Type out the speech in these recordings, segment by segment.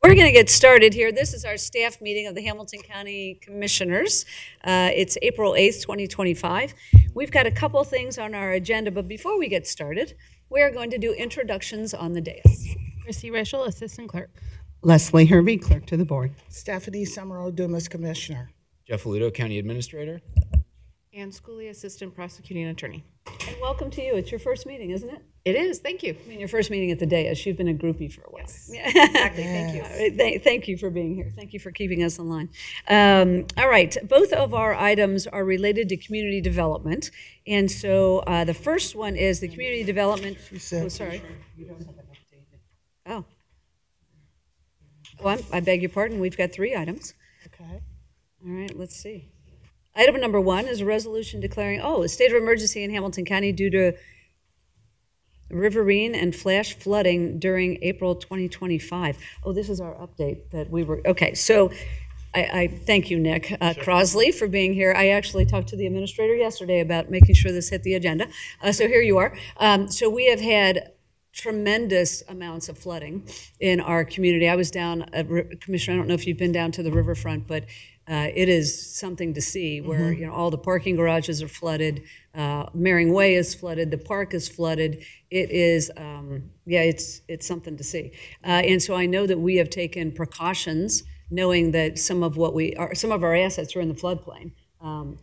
We're going to get started here. This is our staff meeting of the Hamilton County Commissioners. It's April 8th, 2025. We've got a couple things on our agenda, but before we get started, we are going to do introductions on the dais. Christy Reschel, Assistant Clerk. Leslie Hervey, Clerk to the Board. Stephanie Summerall Dumas, Commissioner. Jeff Aludo, County Administrator. Ann Schooley, Assistant Prosecuting Attorney. And welcome to you. It's your first meeting, isn't it? It is. Thank you. I mean, your first meeting at the dais. You've been a groupie for a while. Yes. Yeah. Exactly. Thank you. All right, thank you for being here. Thank you for keeping us in line. All right. Both of our items are related to community development. And so the first one is the community development. Oh, sorry. Oh. Well, I beg your pardon. We've got three items. Okay. All right. Let's see. Item number one is a resolution declaring, a state of emergency in Hamilton County due to riverine and flash flooding during April 2025. Oh, this is our update that we were, okay, so I thank you, Nick Crosley, for being here. I actually talked to the administrator yesterday about making sure this hit the agenda. So here you are. So we have had tremendous amounts of flooding in our community. I was down at, Commissioner, I don't know if you've been down to the riverfront, but it is something to see where you know all the parking garages are flooded, Mering Way is flooded, the park is flooded. It is, it's something to see. And so I know that we have taken precautions, knowing that some of our assets are in the floodplain.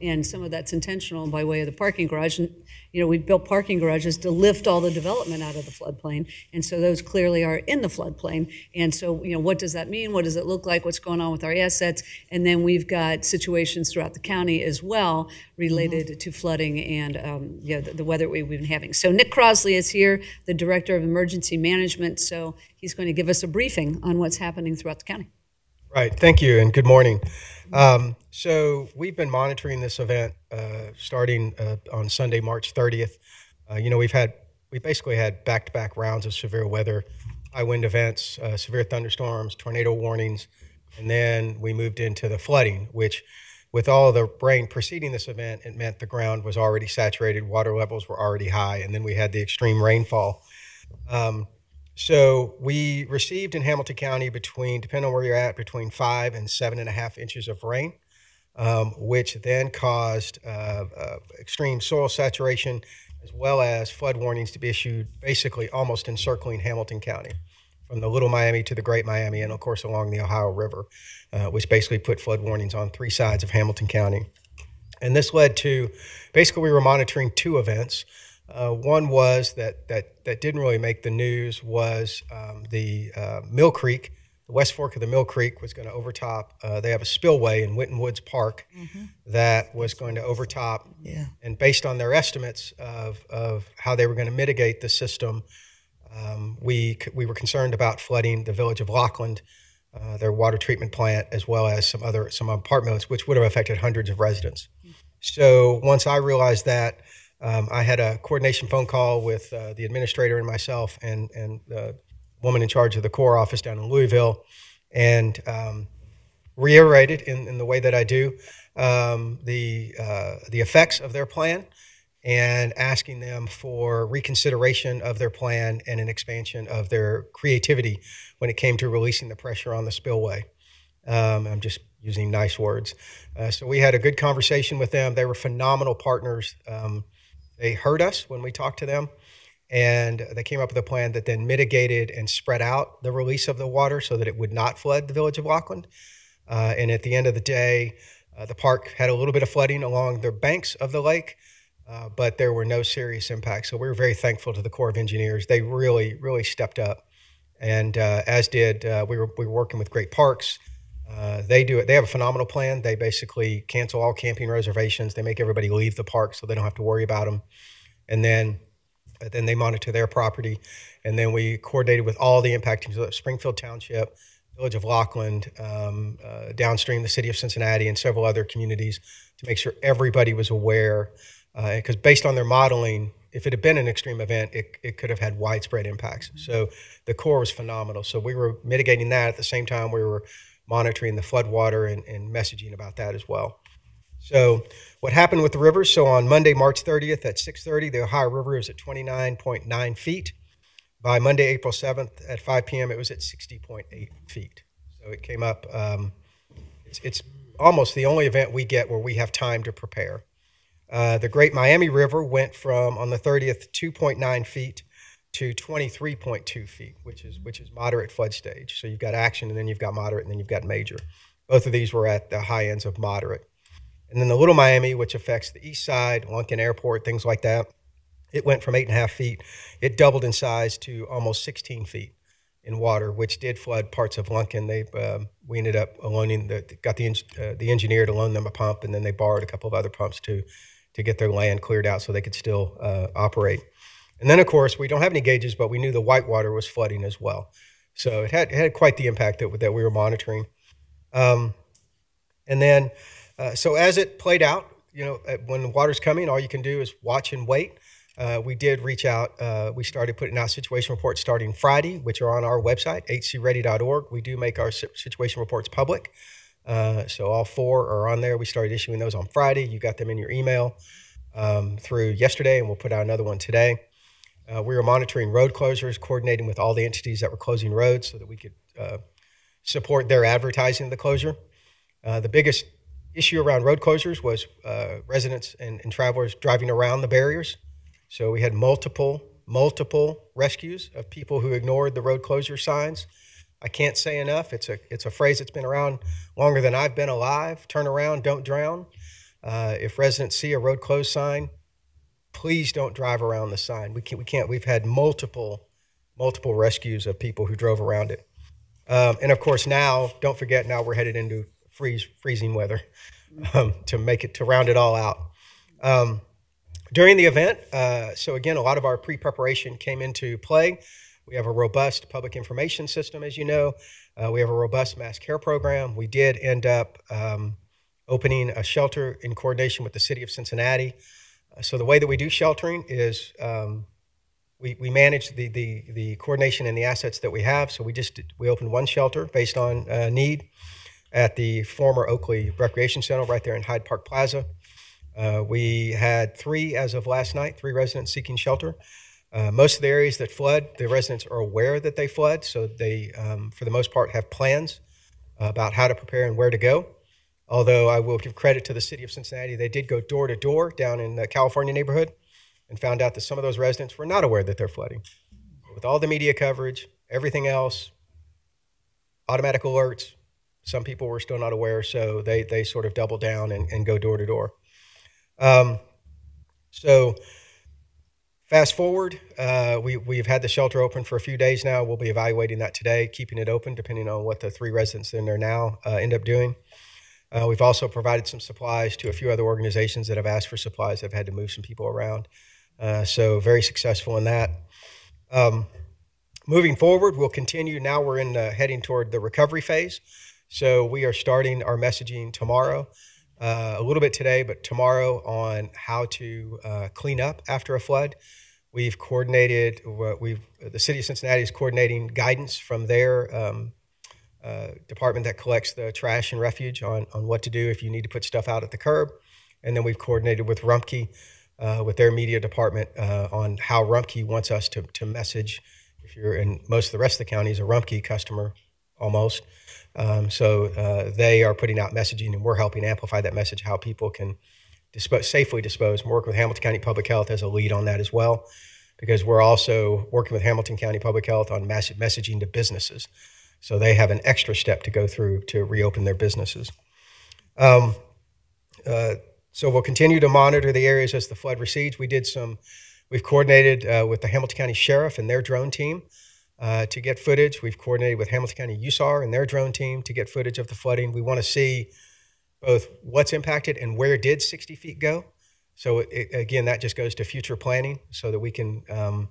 And some of that's intentional by way of the parking garage. And, you know, we built parking garages to lift all the development out of the floodplain. And so those clearly are in the floodplain. And so, you know, what does that mean? What does it look like? What's going on with our assets? And then we've got situations throughout the county as well related to flooding and the weather we've been having. So Nick Crosley is here, the Director of Emergency Management. So he's going to give us a briefing on what's happening throughout the county. Right. Thank you, and good morning. So we've been monitoring this event starting on Sunday, March 30th. We basically had back-to-back rounds of severe weather, high wind events, severe thunderstorms, tornado warnings, and then we moved into the flooding, which with all of the rain preceding this event, it meant the ground was already saturated, water levels were already high, and then we had the extreme rainfall. So we received in Hamilton County depending on where you're at, between 5 and 7.5 inches of rain, which then caused extreme soil saturation as well as flood warnings to be issued basically almost encircling Hamilton County from the Little Miami to the Great Miami and, of course, along the Ohio River, which basically put flood warnings on 3 sides of Hamilton County. And this led to, basically we were monitoring 2 events. One was that didn't really make the news was the Mill Creek, the West Fork of the Mill Creek was going to overtop. They have a spillway in Winton Woods Park that was going to overtop. Yeah. And based on their estimates of how they were going to mitigate the system, we were concerned about flooding the village of Lockland, their water treatment plant, as well as some apartments, which would have affected hundreds of residents. So once I realized that, I had a coordination phone call with the administrator and myself and the woman in charge of the Corps office down in Louisville, and reiterated in the way that I do the effects of their plan and asking them for reconsideration of their plan and an expansion of their creativity when it came to releasing the pressure on the spillway. I'm just using nice words. So we had a good conversation with them. They were phenomenal partners. They heard us when we talked to them, and they came up with a plan that then mitigated and spread out the release of the water so that it would not flood the village of Lockland. And at the end of the day, the park had a little bit of flooding along the banks of the lake, but there were no serious impacts. So we were very thankful to the Corps of Engineers. They really, really stepped up, and as did we were working with Great Parks. They have a phenomenal plan. They basically cancel all camping reservations. They make everybody leave the park so they don't have to worry about them. And then they monitor their property. And then we coordinated with all the impacted Springfield Township, Village of Lockland, downstream the city of Cincinnati, and several other communities to make sure everybody was aware. Because based on their modeling, if it had been an extreme event, it could have had widespread impacts. So the Corps was phenomenal. So we were mitigating that. At the same time, we were monitoring the flood water and messaging about that as well. So what happened with the rivers? So on Monday, March 30th at 6:30, the Ohio River was at 29.9 feet. By Monday, April 7th at 5 p.m., it was at 60.8 feet. So it came up. It's almost the only event we get where we have time to prepare. The Great Miami River went from, on the 30th, 2.9 feet to 23.2 feet, which is moderate flood stage. So you've got action, and then you've got moderate, and then you've got major. Both of these were at the high ends of moderate. And then the Little Miami, which affects the east side, Lunken Airport, things like that, it went from 8.5 feet. It doubled in size to almost 16 feet in water, which did flood parts of Lunken. We ended up got the engineer to loan them a pump, and then they borrowed a couple of other pumps to get their land cleared out so they could still operate. And then, of course, we don't have any gauges, but we knew the Whitewater was flooding as well. So it had quite the impact that we were monitoring. And then, so as it played out, when the water's coming, all you can do is watch and wait. We did reach out. We started putting out situation reports starting Friday, which are on our website, hcready.org. We do make our situation reports public. So all 4 are on there. We started issuing those on Friday. You got them in your email through yesterday, and we'll put out another one today. We were monitoring road closures, coordinating with all the entities that were closing roads so that we could support their advertising of the closure. The biggest issue around road closures was residents and travelers driving around the barriers. So we had multiple rescues of people who ignored the road closure signs. I can't say enough. It's a phrase that's been around longer than I've been alive. Turn around, don't drown. If residents see a road closed sign, please don't drive around the sign. We can't. We've had multiple rescues of people who drove around it. And of course now, don't forget, now we're headed into freezing weather to round it all out. During the event, so again, a lot of our pre-preparation came into play. We have a robust public information system, as you know. We have a robust mass care program. We did end up opening a shelter in coordination with the city of Cincinnati. So the way that we do sheltering is we manage the coordination and the assets that we have. So we opened one shelter based on need at the former Oakley Recreation Center right there in Hyde Park Plaza. We had 3 as of last night, 3 residents seeking shelter. Most of the areas that flood, the residents are aware that they flood, so they, for the most part, have plans about how to prepare and where to go. Although I will give credit to the city of Cincinnati, they did go door to door down in the California neighborhood and found out that some of those residents were not aware that they're flooding. With all the media coverage, everything else, automatic alerts, some people were still not aware, so they sort of double down and go door to door. So fast forward, we've had the shelter open for a few days now. We'll be evaluating that today, keeping it open depending on what the 3 residents in there now end up doing. We've also provided some supplies to a few other organizations that have asked for supplies. They've had to move some people around. So very successful in that. Moving forward, we'll continue. Now we're heading toward the recovery phase. So we are starting our messaging tomorrow, a little bit today, but tomorrow on how to clean up after a flood. We've coordinated, the city of Cincinnati is coordinating guidance from their department that collects the trash and refuge on what to do if you need to put stuff out at the curb. And then we've coordinated with Rumpke, with their media department, on how Rumpke wants us to message. If you're in most of the rest of the county is a Rumpke customer, almost. So they are putting out messaging, and we're helping amplify that message, how people can safely dispose, and work with Hamilton County Public Health as a lead on that as well, because we're also working with Hamilton County Public Health on messaging to businesses. So they have an extra step to go through to reopen their businesses. So we'll continue to monitor the areas as the flood recedes. We've coordinated with the Hamilton County Sheriff and their drone team to get footage. We've coordinated with Hamilton County USAR and their drone team to get footage of the flooding. We want to see both what's impacted and where did 60 feet go. So again, that just goes to future planning so that we can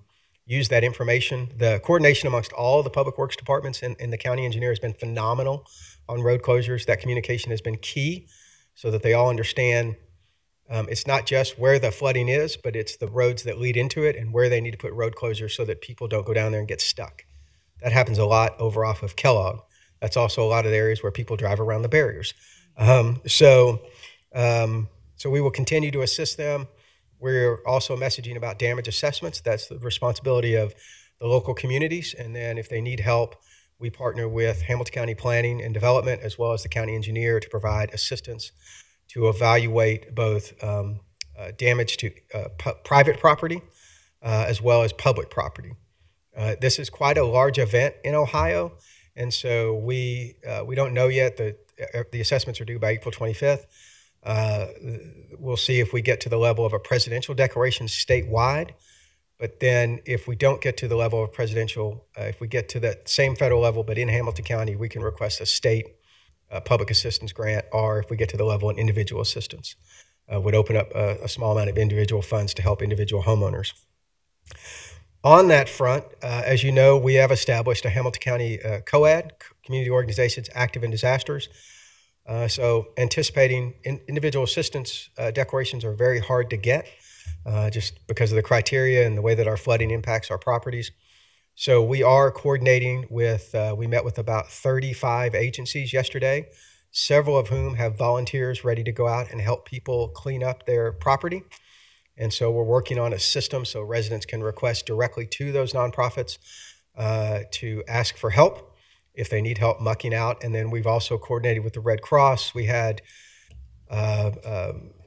use that information. The coordination amongst all the public works departments and the county engineer has been phenomenal on road closures. That communication has been key so that they all understand it's not just where the flooding is, but it's the roads that lead into it and where they need to put road closures so that people don't go down there and get stuck. That happens a lot over off of Kellogg. That's also a lot of the areas where people drive around the barriers. So we will continue to assist them. We're also messaging about damage assessments. That's the responsibility of the local communities. And then if they need help we partner with Hamilton County Planning and Development as well as the county engineer to provide assistance to evaluate both damage to private property as well as public property. This is quite a large event in Ohio, and so we don't know yet. The assessments are due by April 25th. We'll see if we get to the level of a presidential declaration statewide. But then if we don't get to the level of presidential, if we get to that same federal level, but in Hamilton County, we can request a state public assistance grant, or if we get to the level of individual assistance, would open up a small amount of individual funds to help individual homeowners. On that front, as you know, we have established a Hamilton County COAD, Community Organizations Active in Disasters. So anticipating individual assistance declarations are very hard to get just because of the criteria and the way that our flooding impacts our properties. So we are coordinating with, we met with about 35 agencies yesterday, several of whom have volunteers ready to go out and help people clean up their property. And so we're working on a system so residents can request directly to those nonprofits to ask for help if they need help mucking out. And then we've also coordinated with the Red Cross. We had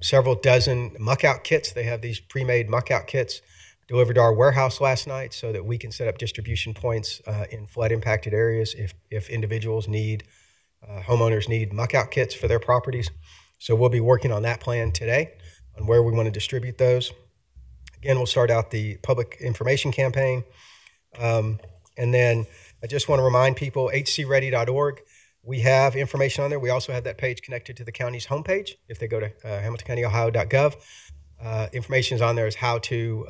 several dozen muck out kits. They have these pre-made muck out kits delivered to our warehouse last night so that we can set up distribution points in flood impacted areas if individuals need, homeowners need muck out kits for their properties. So we'll be working on that plan today on where we want to distribute those. Again, we'll start out the public information campaign. And then I just want to remind people, hcready.org, we have information on there. We also have that page connected to the county's homepage. If they go to hamiltoncounty.ohio.gov, information is on there as how to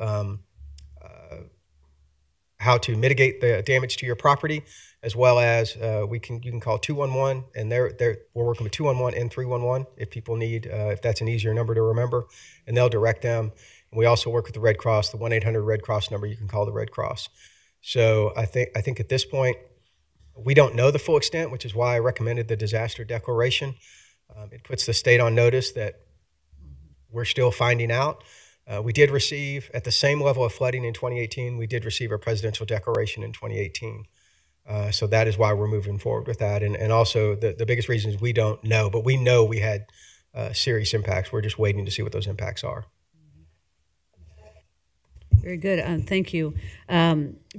mitigate the damage to your property, as well as you can call 211, and we're working with 211 and 311 if people need, if that's an easier number to remember, and they'll direct them. And we also work with the Red Cross, the 1-800 Red Cross number. You can call the Red Cross. So I think at this point we don't know the full extent, which is why I recommended the disaster declaration. It puts the state on notice that we're still finding out. We did receive, at the same level of flooding in 2018, we did receive a presidential declaration in 2018. So that is why we're moving forward with that. And also the biggest reason is we don't know, but we know we had serious impacts. We're just waiting to see what those impacts are. Very good. Thank you.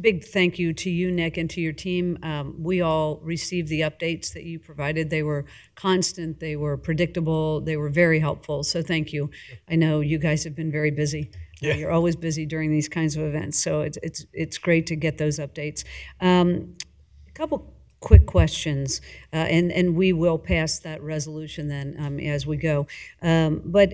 Big thank you to you, Nick, and to your team. We all received the updates that you provided. They were constant. They were predictable. They were very helpful. So thank you. I know you guys have been very busy. Yeah. You're always busy during these kinds of events. So it's great to get those updates. A couple quick questions, and we will pass that resolution then as we go. But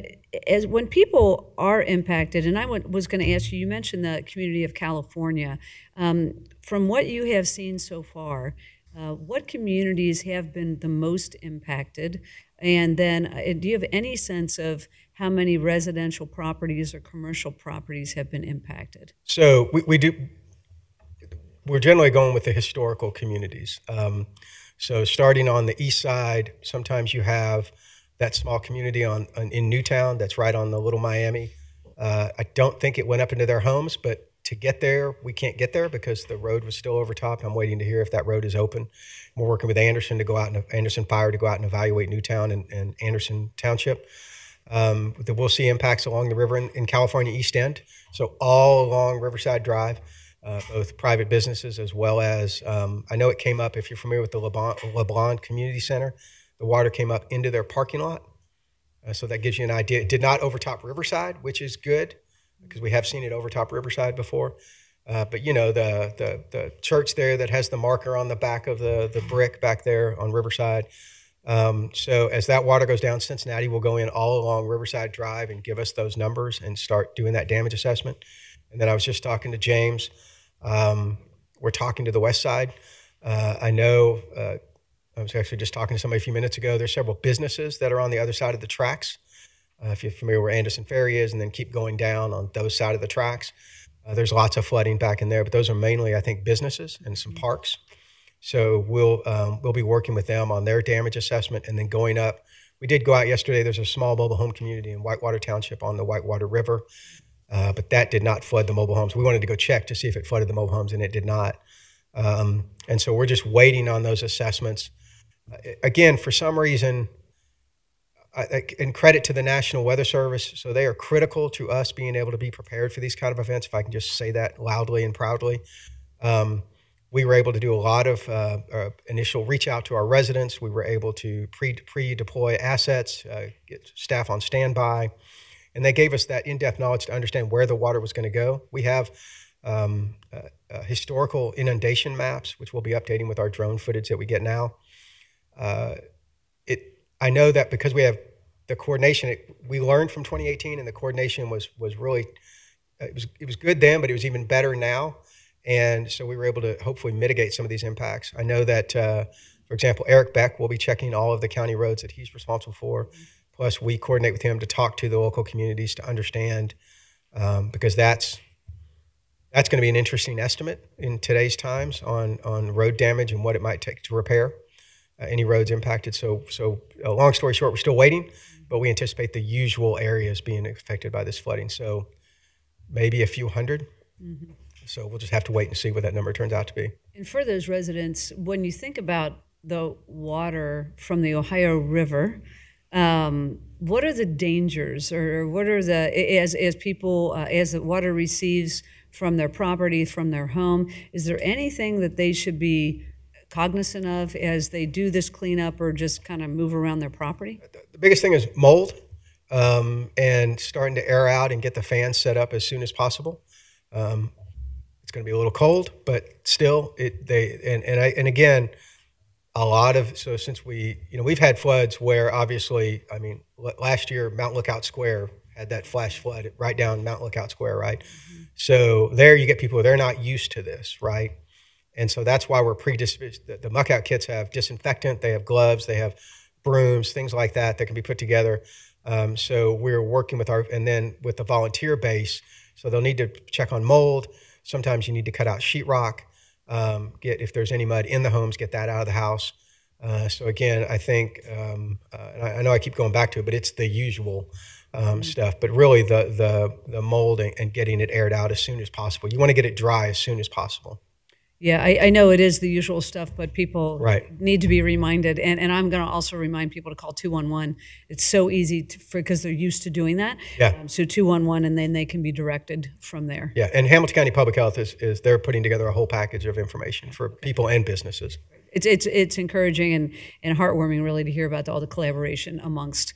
when people are impacted, and I was going to ask you, you mentioned the community of California. From what you have seen so far, what communities have been the most impacted? And then do you have any sense of how many residential properties or commercial properties have been impacted? So we do. We're generally going with the historical communities. So starting on the east side, sometimes you have that small community in Newtown that's right on the Little Miami. I don't think it went up into their homes, but to get there, we can't get there because the road was still over top. I'm waiting to hear if that road is open. We're working with Anderson Fire to go out and evaluate Newtown and Anderson Township. We'll see impacts along the river in California East End. So all along Riverside Drive. Both private businesses as well as, I know it came up, if you're familiar with the LeBlanc Community Center, the water came up into their parking lot. So that gives you an idea. It did not overtop Riverside, which is good because we have seen it overtop Riverside before. But you know, the church there that has the marker on the back of the brick back there on Riverside. So as that water goes down, Cincinnati will go in all along Riverside Drive and give us those numbers and start doing that damage assessment. And then I was just talking to James. We're talking to the west side. I know I was actually just talking to somebody a few minutes ago. There's several businesses that are on the other side of the tracks. If you're familiar where Anderson Ferry is, and then keep going down on those side of the tracks, there's lots of flooding back in there. But those are mainly, I think, businesses and some parks. So we'll be working with them on their damage assessment, and then going up. We did go out yesterday. There's a small mobile home community in Whitewater Township on the Whitewater River. But that did not flood the mobile homes. We wanted to go check to see if it flooded the mobile homes, and it did not. And so we're just waiting on those assessments. Again, for some reason, and credit to the National Weather Service, so they are critical to us being able to be prepared for these kind of events, if I can just say that loudly and proudly. We were able to do a lot of initial reach out to our residents. We were able to pre-deploy assets, get staff on standby, and they gave us that in-depth knowledge to understand where the water was going to go. We have historical inundation maps, which we'll be updating with our drone footage that we get now. I know that because we have the coordination, we learned from 2018, and the coordination was really, it was good then, but it was even better now. And so we were able to hopefully mitigate some of these impacts. I know that, for example, Eric Beck will be checking all of the county roads that he's responsible for. Plus, we coordinate with him to talk to the local communities to understand, because that's going to be an interesting estimate in today's times on road damage and what it might take to repair any roads impacted. So long story short, we're still waiting, but we anticipate the usual areas being affected by this flooding. So maybe a few hundred. Mm-hmm. So we'll just have to wait and see what that number turns out to be. And for those residents, when you think about the water from the Ohio River, what are the dangers, or what are as people, as the water receives from their property, from their home, is there anything that they should be cognizant of as they do this cleanup or just kind of move around their property? The biggest thing is mold, and starting to air out and get the fans set up as soon as possible. It's going to be a little cold, but still, and again, a lot of, so since we've had floods where obviously, I mean, last year Mount Lookout Square had that flash flood right down Mount Lookout Square, right? Mm-hmm. So there you get people, they're not used to this, right? And so that's why we're predisposed. The muck out kits have disinfectant, they have gloves, they have brooms, things like that can be put together. So we're working with and then with the volunteer base, so they'll need to check on mold. Sometimes you need to cut out sheetrock, if there's any mud in the homes, get that out of the house. So again, I think, and I know I keep going back to it, but it's the usual stuff. But really the mold and getting it aired out as soon as possible. You want to get it dry as soon as possible. Yeah, I know it is the usual stuff, but people Right. need to be reminded. And I'm going to also remind people to call 211. It's so easy because they're used to doing that. Yeah. So 211, and then they can be directed from there. Yeah, and Hamilton County Public Health they're putting together a whole package of information for people and businesses. It's encouraging and heartwarming, really, to hear about all the collaboration amongst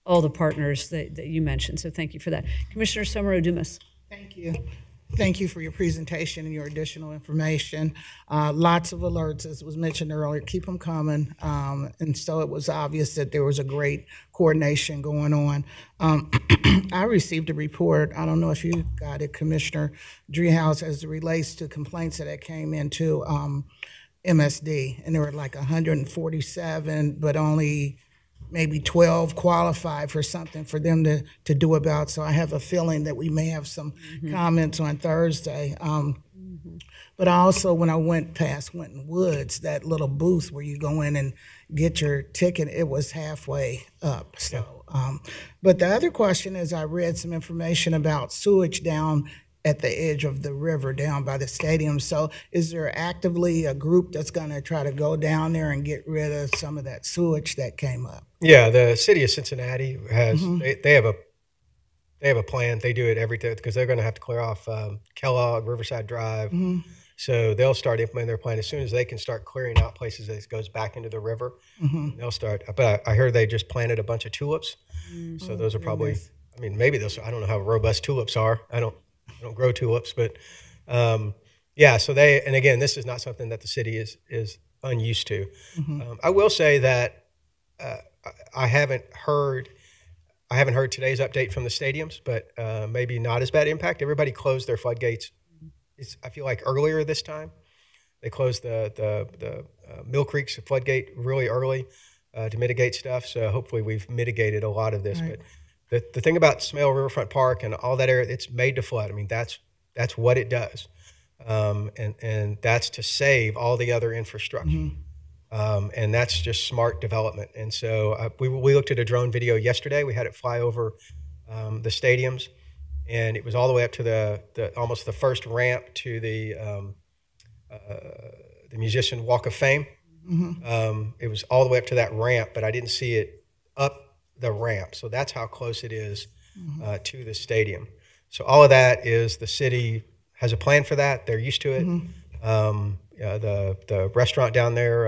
all the partners that you mentioned. So thank you for that. Commissioner Summer-Odumas. Thank you. Thank you for your presentation and your additional information. Lots of alerts, as was mentioned earlier, keep them coming. And so it was obvious that there was a great coordination going on. I received a report, I don't know if you got it, Commissioner Driehaus, as it relates to complaints that came into MSD, and there were like 147, but only maybe 12 qualified for something for them to do about. So I have a feeling that we may have some comments on Thursday. But also, when I went past Winton Woods, that little booth where you go in and get your ticket, it was halfway up. So, but the other question is, I read some information about sewage down at the edge of the river down by the stadium. So is there actively a group that's going to try to go down there and get rid of some of that sewage that came up? Yeah, the city of Cincinnati has they have a plan. They do it every day because they're going to have to clear off Kellogg, Riverside Drive. So they'll start implementing their plan as soon as they can start clearing out places that goes back into the river. They'll start. But I heard they just planted a bunch of tulips. So those are probably, I mean, maybe those, I don't know how robust tulips are. I don't grow tulips, but yeah, so and again, this is not something that the city is unused to. I will say that I haven't heard today's update from the stadiums, but maybe not as bad impact. Everybody closed their floodgates. I feel like earlier this time, they closed the Mill Creek's floodgate really early to mitigate stuff. So hopefully we've mitigated a lot of this, Right. But the thing about Smale Riverfront Park and all that area, it's made to flood. I mean, that's what it does. And that's to save all the other infrastructure. And that's just smart development. And so we looked at a drone video yesterday. We had it fly over the stadiums, and it was all the way up to the almost the first ramp to the the Musician Walk of Fame. It was all the way up to that ramp, but I didn't see it up the ramp. So that's how close it is to the stadium. So all of that is the city has a plan for that. They're used to it. The restaurant down there,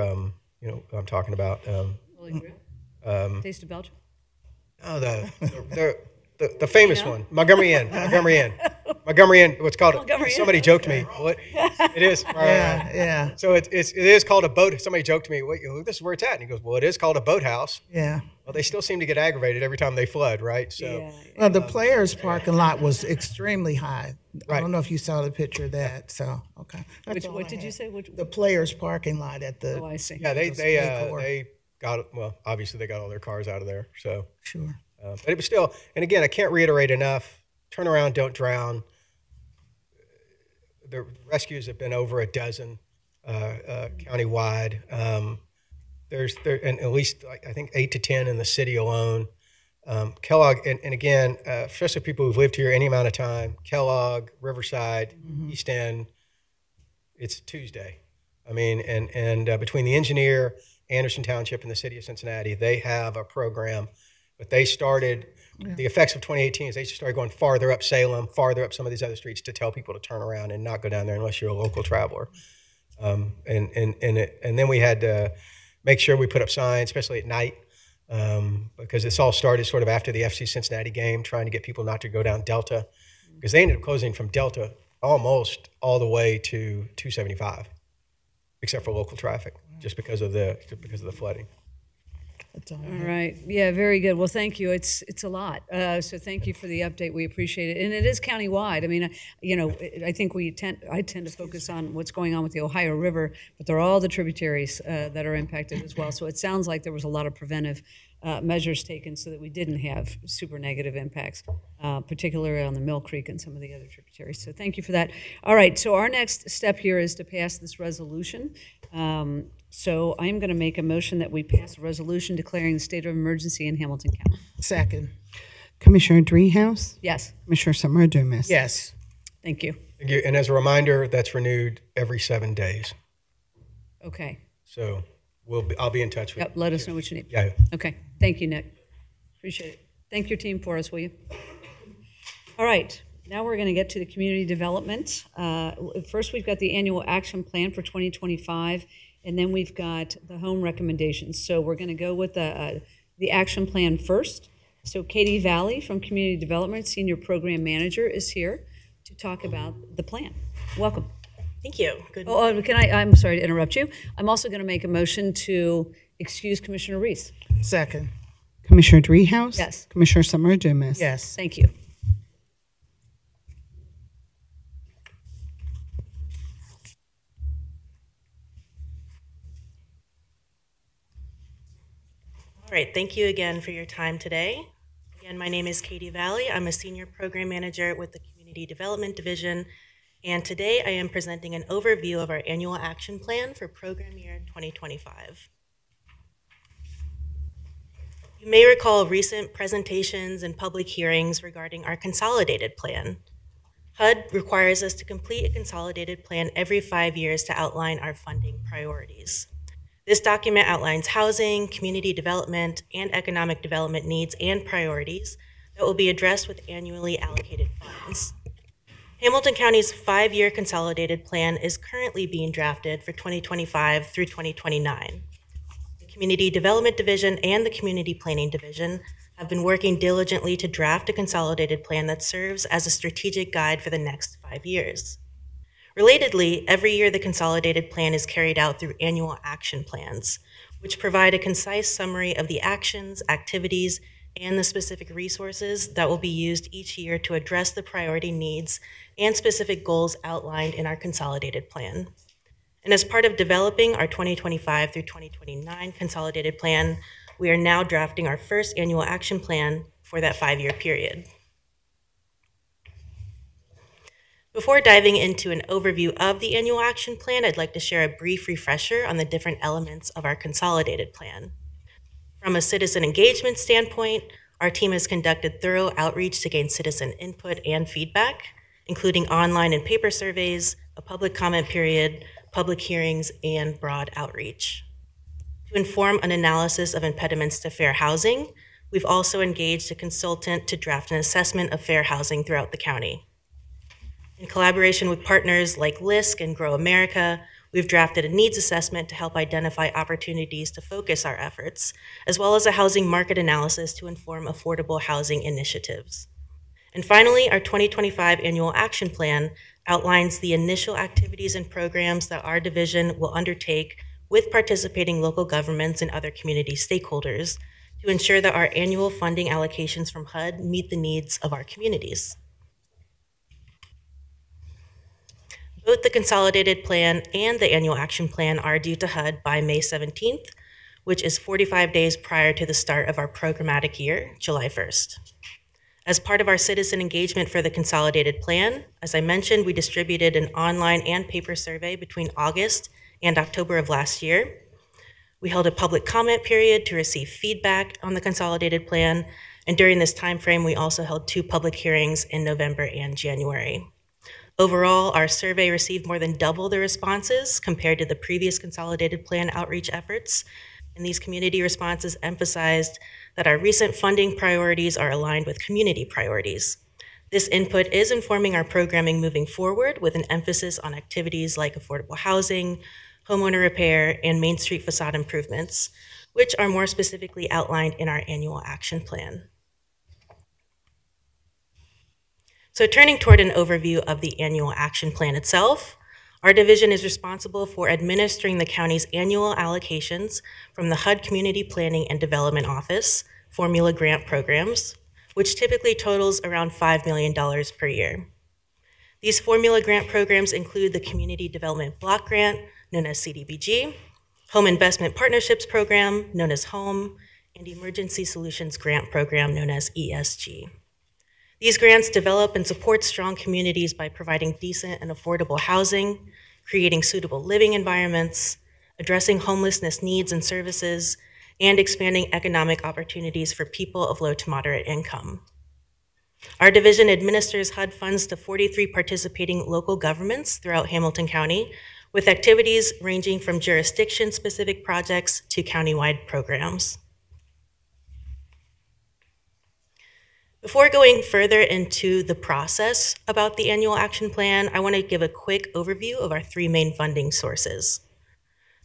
you know, I'm talking about. Holy Grail? Taste of Belgium? Oh, the famous one, Montgomery Inn. Montgomery Inn. What's called? Montgomery Inn. Somebody joked me. What? It is. Yeah, yeah, So it is called a boat. Somebody joked to me, this is where it's at. And he goes, well, it is called a boathouse. yeah. Well, they still seem to get aggravated every time they flood, right? So Yeah. Well, the players' parking lot was extremely high. I Right. don't know if you saw the picture of that. So, okay. That's all What I did you had. say? The players' parking lot at the. Oh, I see. yeah, Core. they got, well, obviously they got all their cars out of there. So, Sure. but it was still, and again, I can't reiterate enough, turn around, don't drown. The rescues have been over a dozen countywide. And at least I think 8 to 10 in the city alone. Kellogg, and again, especially people who've lived here any amount of time, Kellogg, Riverside, East End, it's Tuesday. I mean, and between the engineer, Anderson Township, and the city of Cincinnati, they have a program, but they started, the effects of 2018 is they just started going farther up Salem, farther up some of these other streets to tell people to turn around and not go down there unless you're a local traveler. And then we had to make sure we put up signs, especially at night, because this all started sort of after the FC Cincinnati game, trying to get people not to go down Delta, because they ended up closing from Delta almost all the way to 275, except for local traffic, just because of the flooding. That's all. All right. Yeah, very good. Well, thank you. It's a lot. So thank you for the update. We appreciate it. And it is countywide. I mean, you know, I think I tend to focus on what's going on with the Ohio River, but there are all the tributaries that are impacted as well. So it sounds like there was a lot of preventive measures taken so that we didn't have super negative impacts, particularly on the Mill Creek and some of the other tributaries. So thank you for that. All right. So our next step here is to pass this resolution. So I'm going to make a motion that we pass a resolution declaring the state of emergency in Hamilton County. Second. Commissioner Dreehouse, Yes, Commissioner Summer Dumas. Yes. thank you. Thank you. And as a reminder, that's renewed every 7 days. Okay. So I'll be in touch with Yep, let us know what you need. Yeah. Okay, thank you, Nick. Appreciate it. Thank your team for us, will you? All right, now we're going to get to the community development. First, we've got the annual action plan for 2025, and then we've got the home recommendations. So we're going to go with the action plan first. So Katie Valley from Community Development, Senior Program Manager, is here to talk about the plan. Welcome. Thank you. Good. Oh, I'm sorry to interrupt you. I'm also going to make a motion to excuse Commissioner Reese. Second. Commissioner Dreehouse. Yes. Commissioner Summer Dumas. Yes. Thank you. All right. Thank you again for your time today. Again, my name is Katie Valley. I'm a Senior Program Manager with the Community Development Division. And today I am presenting an overview of our annual action plan for program year 2025. You may recall recent presentations and public hearings regarding our consolidated plan. HUD requires us to complete a consolidated plan every 5 years to outline our funding priorities. This document outlines housing, community development, and economic development needs and priorities that will be addressed with annually allocated funds. Hamilton County's 5-year consolidated plan is currently being drafted for 2025 through 2029. The Community Development Division and the Community Planning Division have been working diligently to draft a consolidated plan that serves as a strategic guide for the next 5 years. Relatedly, every year the consolidated plan is carried out through annual action plans, which provide a concise summary of the actions, activities, and the specific resources that will be used each year to address the priority needs and specific goals outlined in our consolidated plan. And as part of developing our 2025 through 2029 consolidated plan, we are now drafting our first annual action plan for that 5-year period. Before diving into an overview of the annual action plan, I'd like to share a brief refresher on the different elements of our consolidated plan. From a citizen engagement standpoint, our team has conducted thorough outreach to gain citizen input and feedback, including online and paper surveys, a public comment period, public hearings, and broad outreach. To inform an analysis of impediments to fair housing, we've also engaged a consultant to draft an assessment of fair housing throughout the county. In collaboration with partners like LISC and Grow America, we've drafted a needs assessment to help identify opportunities to focus our efforts, as well as a housing market analysis to inform affordable housing initiatives. And finally, our 2025 Annual Action Plan outlines the initial activities and programs that our division will undertake with participating local governments and other community stakeholders to ensure that our annual funding allocations from HUD meet the needs of our communities. Both the Consolidated Plan and the Annual Action Plan are due to HUD by May 17th, which is 45 days prior to the start of our programmatic year, July 1st. As part of our citizen engagement for the Consolidated Plan, as I mentioned, we distributed an online and paper survey between August and October of last year. We held a public comment period to receive feedback on the Consolidated Plan, and during this time frame, we also held 2 public hearings in November and January. Overall, our survey received more than double the responses compared to the previous Consolidated Plan outreach efforts, and these community responses emphasized that our recent funding priorities are aligned with community priorities. This input is informing our programming moving forward with an emphasis on activities like affordable housing, homeowner repair, and Main Street facade improvements, which are more specifically outlined in our Annual Action Plan. So turning toward an overview of the Annual Action Plan itself, our division is responsible for administering the county's annual allocations from the HUD Community Planning and Development Office formula grant programs, which typically totals around $5 million per year. These formula grant programs include the Community Development Block Grant, known as CDBG, Home Investment Partnerships Program, known as HOME, and Emergency Solutions Grant Program, known as ESG. These grants develop and support strong communities by providing decent and affordable housing, creating suitable living environments, addressing homelessness needs and services, and expanding economic opportunities for people of low to moderate income. Our division administers HUD funds to 43 participating local governments throughout Hamilton County, with activities ranging from jurisdiction-specific projects to countywide programs. Before going further into the process about the Annual Action Plan, I want to give a quick overview of our 3 main funding sources.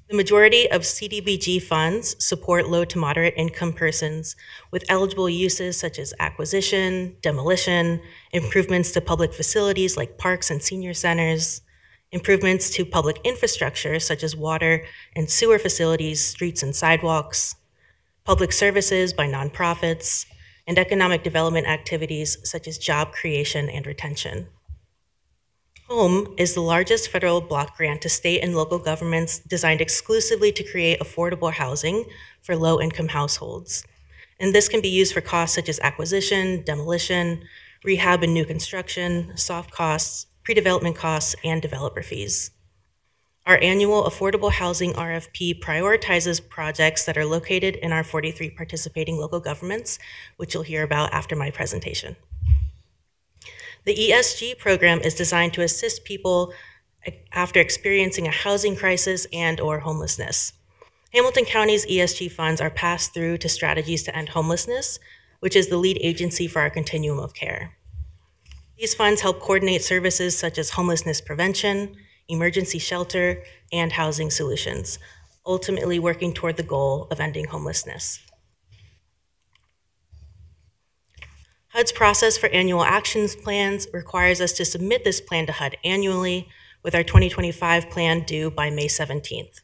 The majority of CDBG funds support low to moderate income persons with eligible uses such as acquisition, demolition, improvements to public facilities like parks and senior centers, improvements to public infrastructure such as water and sewer facilities, streets and sidewalks, public services by nonprofits, and economic development activities such as job creation and retention. HOME is the largest federal block grant to state and local governments designed exclusively to create affordable housing for low-income households. And this can be used for costs such as acquisition, demolition, rehab and new construction, soft costs, pre-development costs, and developer fees. Our annual affordable housing RFP prioritizes projects that are located in our 43 participating local governments, which you'll hear about after my presentation. The ESG program is designed to assist people after experiencing a housing crisis and/or homelessness. Hamilton County's ESG funds are passed through to Strategies to End Homelessness, which is the lead agency for our continuum of care. These funds help coordinate services such as homelessness prevention, emergency shelter, and housing solutions, ultimately working toward the goal of ending homelessness. HUD's process for annual actions plans requires us to submit this plan to HUD annually, with our 2025 plan due by May 17th.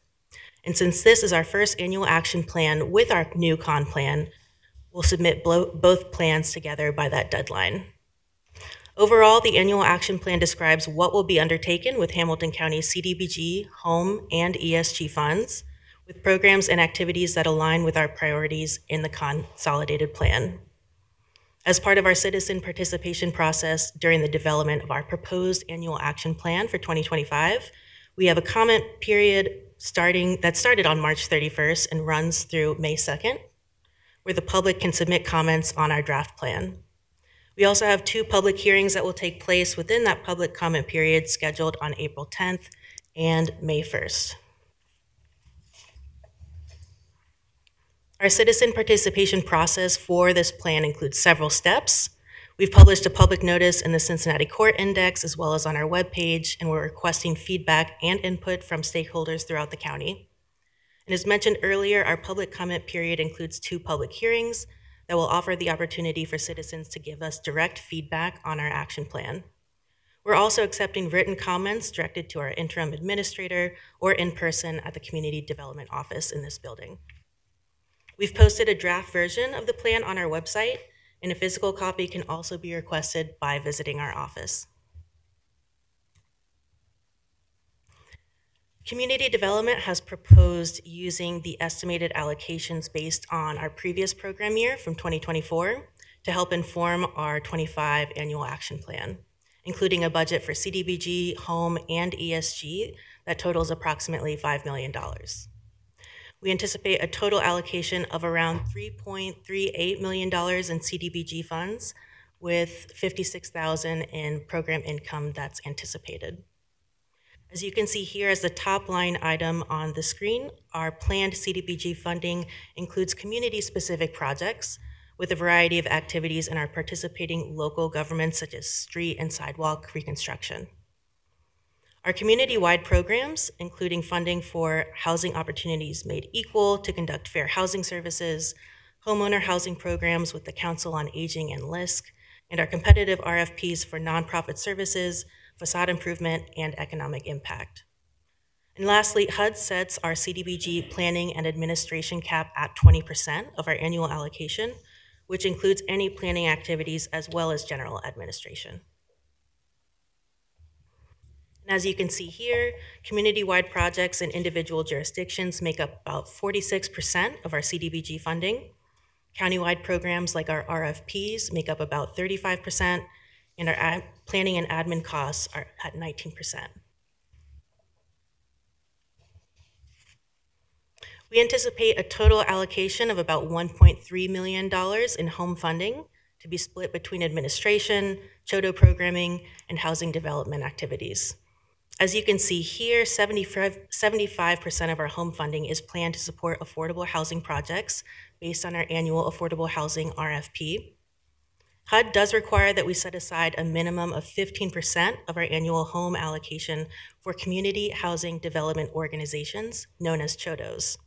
And since this is our first annual action plan with our new con plan, we'll submit both plans together by that deadline. Overall, the annual action plan describes what will be undertaken with Hamilton County's CDBG, HOME, and ESG funds, with programs and activities that align with our priorities in the consolidated plan. As part of our citizen participation process during the development of our proposed annual action plan for 2025, we have a comment period that started on March 31st and runs through May 2nd, where the public can submit comments on our draft plan. We also have 2 public hearings that will take place within that public comment period scheduled on April 10th and May 1st. Our citizen participation process for this plan includes several steps. We've published a public notice in the Cincinnati Court Index as well as on our webpage, and we're requesting feedback and input from stakeholders throughout the county. And as mentioned earlier, our public comment period includes 2 public hearings that will offer the opportunity for citizens to give us direct feedback on our action plan. We're also accepting written comments directed to our interim administrator or in person at the Community Development Office in this building. We've posted a draft version of the plan on our website, and a physical copy can also be requested by visiting our office. Community Development has proposed using the estimated allocations based on our previous program year from 2024 to help inform our 25 annual action plan, including a budget for CDBG, home, and ESG that totals approximately $5 million. We anticipate a total allocation of around $3.38 million in CDBG funds, with $56,000 in program income that's anticipated. As you can see here as the top line item on the screen, our planned CDBG funding includes community-specific projects with a variety of activities in our participating local governments such as street and sidewalk reconstruction. Our community-wide programs, including funding for Housing Opportunities Made Equal to conduct fair housing services, homeowner housing programs with the Council on Aging and LISC, and our competitive RFPs for nonprofit services, facade improvement, and economic impact. And lastly, HUD sets our CDBG planning and administration cap at 20% of our annual allocation, which includes any planning activities as well as general administration. And as you can see here, community-wide projects in individual jurisdictions make up about 46% of our CDBG funding. Countywide programs like our RFPs make up about 35%, and our planning and admin costs are at 19%. We anticipate a total allocation of about $1.3 million in home funding to be split between administration, CHODO programming, and housing development activities. As you can see here, 75% of our home funding is planned to support affordable housing projects based on our annual affordable housing RFP. HUD does require that we set aside a minimum of 15% of our annual home allocation for community housing development organizations, known as CHODOs.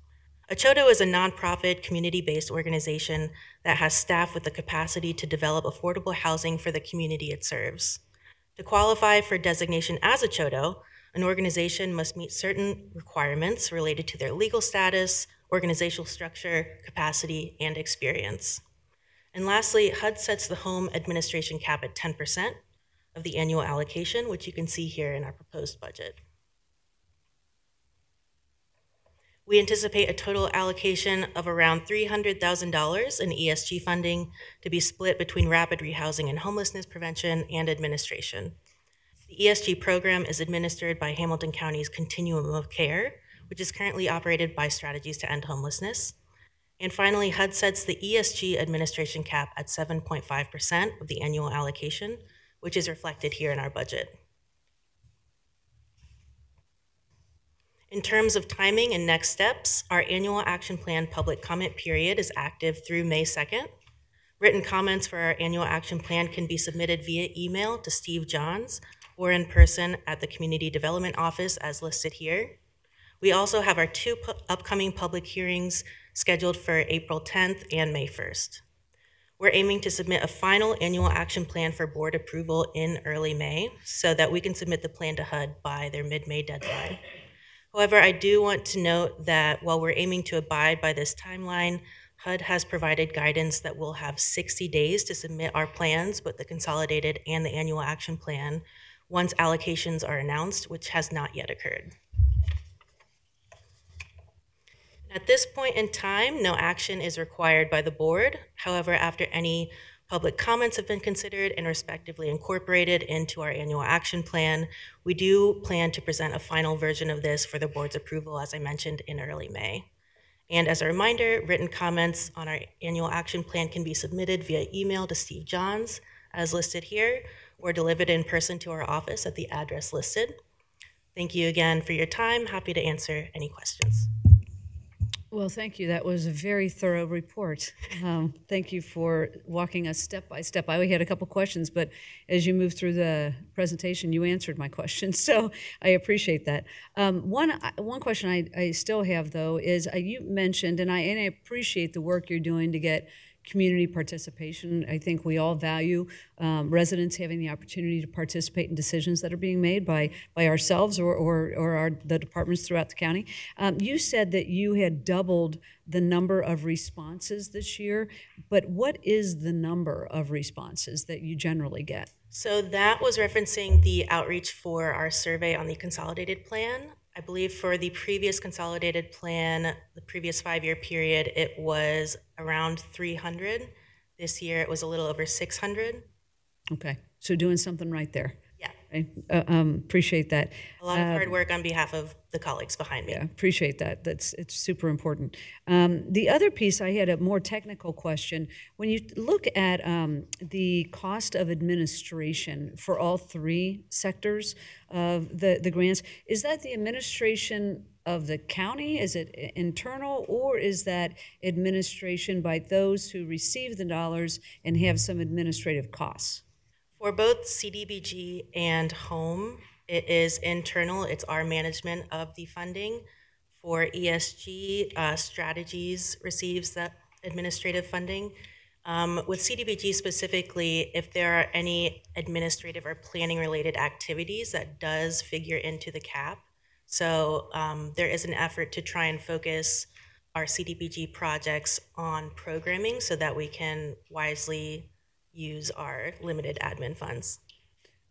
A CHODO is a nonprofit, community-based organization that has staff with the capacity to develop affordable housing for the community it serves. To qualify for designation as a CHODO, an organization must meet certain requirements related to their legal status, organizational structure, capacity, and experience. And lastly, HUD sets the home administration cap at 10% of the annual allocation, which you can see here in our proposed budget. We anticipate a total allocation of around $300,000 in ESG funding to be split between rapid rehousing and homelessness prevention and administration. The ESG program is administered by Hamilton County's Continuum of Care, which is currently operated by Strategies to End Homelessness. And finally, HUD sets the ESG administration cap at 7.5% of the annual allocation, which is reflected here in our budget. In terms of timing and next steps, our annual action plan public comment period is active through May 2nd. Written comments for our annual action plan can be submitted via email to Steve Johns or in person at the Community Development Office as listed here. We also have our 2 upcoming public hearings scheduled for April 10th and May 1st. We're aiming to submit a final annual action plan for board approval in early May so that we can submit the plan to HUD by their mid-May deadline. However, I do want to note that while we're aiming to abide by this timeline, HUD has provided guidance that we'll have 60 days to submit our plans, both the consolidated and the annual action plan, once allocations are announced, which has not yet occurred. At this point in time, no action is required by the board. However, after any public comments have been considered and respectively incorporated into our annual action plan, we do plan to present a final version of this for the board's approval, as I mentioned, in early May. And as a reminder, written comments on our annual action plan can be submitted via email to Steve Johns, as listed here, or delivered in person to our office at the address listed. Thank you again for your time. Happy to answer any questions. Well, thank you. That was a very thorough report. Thank you for walking us step by step. I only had a couple questions, but as you moved through the presentation, you answered my questions, so I appreciate that. One question I still have, though, is you mentioned, and I appreciate the work you're doing to get community participation. I think we all value residents having the opportunity to participate in decisions that are being made by ourselves or the departments throughout the county. You said that you had doubled the number of responses this year, but what is the number of responses that you generally get? So that was referencing the outreach for our survey on the consolidated plan. I believe for the previous consolidated plan, the previous 5-year period, it was around 300. This year, it was a little over 600. Okay, so doing something right there. Yeah, Appreciate that. a lot of hard work on behalf of the colleagues behind me. Yeah, appreciate that. It's super important. The other piece, I had a more technical question. When you look at the cost of administration for all three sectors of the grants, is that the administration of the county? Is it internal, or is that administration by those who receive the dollars and have some administrative costs? For both CDBG and home, it is internal. It's our management of the funding. For ESG, strategies receives that administrative funding. With CDBG specifically, if there are any administrative or planning related activities, that does figure into the cap. So there is an effort to try and focus our CDBG projects on programming so that we can wisely use our limited admin funds.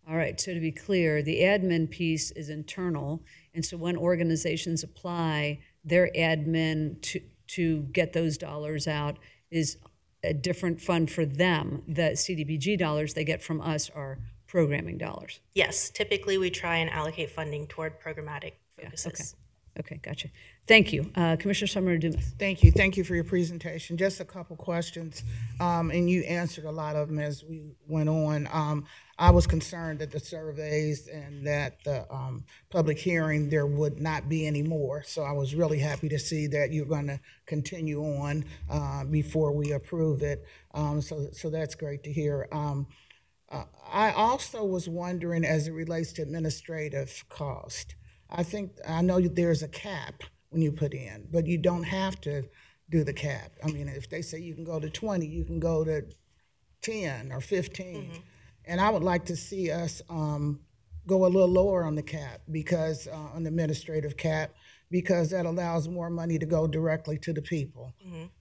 All right, so to be clear, the admin piece is internal, and so when organizations apply, their admin to get those dollars out is a different fund for them. The CDBG dollars they get from us are programming dollars. Yes, typically we try and allocate funding toward programmatic focuses. Okay, gotcha. Thank you. Commissioner Summer Dumas. Thank you. Thank you for your presentation. Just a couple questions, and you answered a lot of them as we went on. I was concerned that the surveys and that the public hearing, there would not be any more. So I was really happy to see that you're going to continue on before we approve it. So that's great to hear. I also was wondering, as it relates to administrative cost, I know there's a cap when you put in, but you don't have to do the cap. I mean, if they say you can go to 20, you can go to 10 or 15. And I would like to see us go a little lower on the cap, because on the administrative cap, because that allows more money to go directly to the people.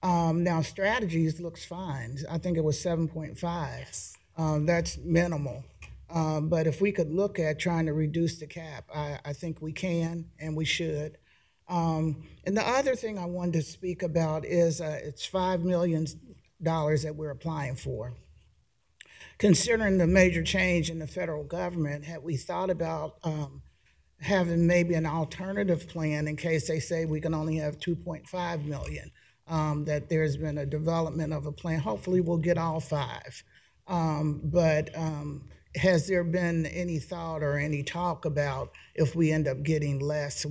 Now, strategies looks fine. I think it was 7.5. Yes. That's minimal. But if we could look at trying to reduce the cap, I think we can and we should. And the other thing I wanted to speak about is it's $5 million that we're applying for. Considering the major change in the federal government, had we thought about having maybe an alternative plan in case they say we can only have 2.5 million, that there's been a development of a plan. Hopefully we'll get all 5. But has there been any thought or any talk about if we end up getting less,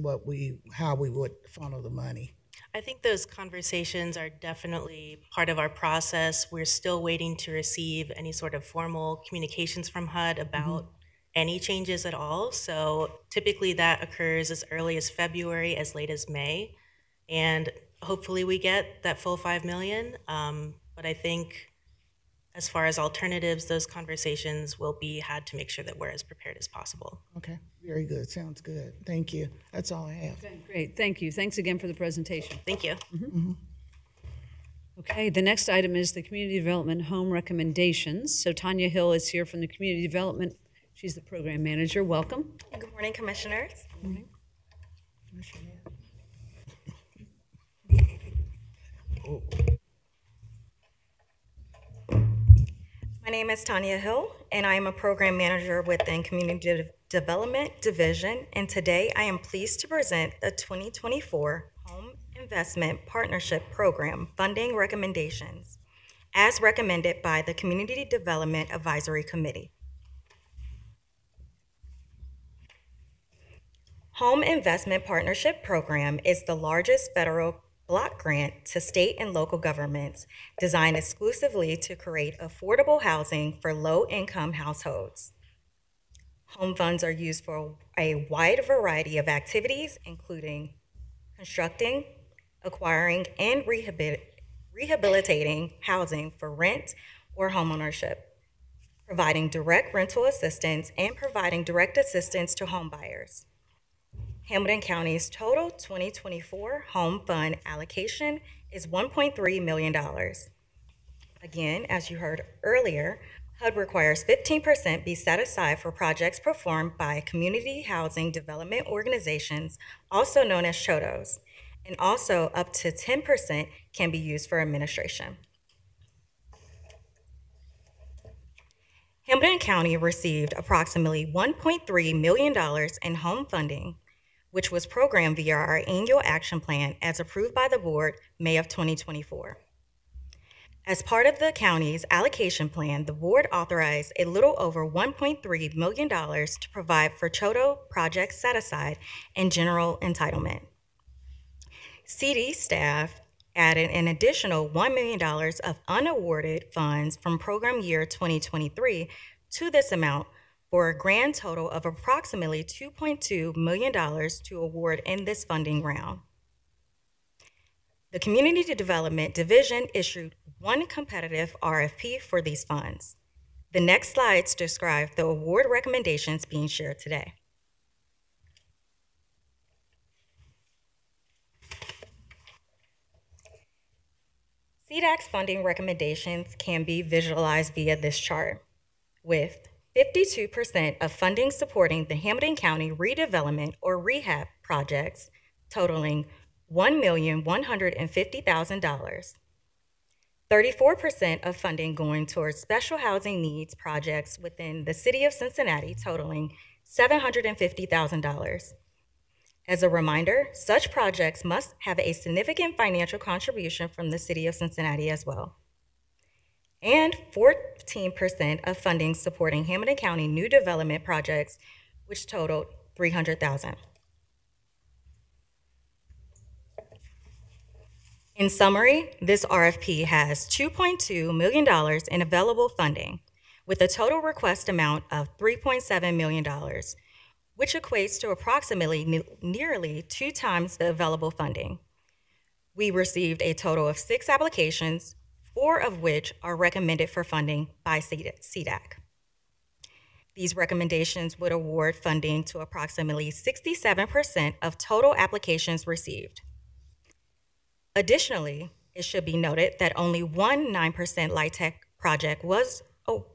how we would funnel the money? I think those conversations are definitely part of our process. We're still waiting to receive any sort of formal communications from HUD about any changes at all. So typically that occurs as early as February, as late as May. And hopefully we get that full 5 million. But I think as far as alternatives, those conversations will be had to make sure that we're as prepared as possible. Okay, very good. Sounds good. Thank you. That's all I have. Okay, great. Thank you. Thanks again for the presentation. Thank you. Okay, the next item is the Community Development Home Recommendations. So Tanya Hill is here from the Community Development. She's the program manager. Welcome. Good morning, Commissioners. My name is Tanya Hill, and I am a program manager within Community Development Division. And today I am pleased to present the 2024 Home Investment Partnership Program funding recommendations as recommended by the Community Development Advisory Committee. Home Investment Partnership Program is the largest federal block grant to state and local governments designed exclusively to create affordable housing for low-income households. Home funds are used for a wide variety of activities, including constructing, acquiring, and rehabilitating housing for rent or homeownership, providing direct rental assistance, and providing direct assistance to home buyers. Hamilton County's total 2024 home fund allocation is $1.3 million. Again, as you heard earlier, HUD requires 15% be set aside for projects performed by community housing development organizations, also known as CHODOs, and also up to 10% can be used for administration. Hamilton County received approximately $1.3 million in home funding, which was programmed via our annual action plan as approved by the board May of 2024. As part of the county's allocation plan, the board authorized a little over $1.3 million to provide for CHODO projects set aside and general entitlement. CD staff added an additional $1 million of unawarded funds from program year 2023 to this amount for a grand total of approximately $2.2 million to award in this funding round. The Community Development Division issued one competitive RFP for these funds. The next slides describe the award recommendations being shared today. CDAC's funding recommendations can be visualized via this chart, with 52% of funding supporting the Hamilton County redevelopment or rehab projects totaling $1,150,000. 34% of funding going towards special housing needs projects within the city of Cincinnati totaling $750,000. As a reminder, such projects must have a significant financial contribution from the city of Cincinnati as well. And 14% of funding supporting Hamilton County new development projects, which totaled $300,000. In summary, this RFP has $2.2 million in available funding, with a total request amount of $3.7 million, which equates to approximately nearly 2 times the available funding. We received a total of 6 applications, 4 of which are recommended for funding by CDAC. These recommendations would award funding to approximately 67% of total applications received. Additionally, it should be noted that only one 9% LIHTC project was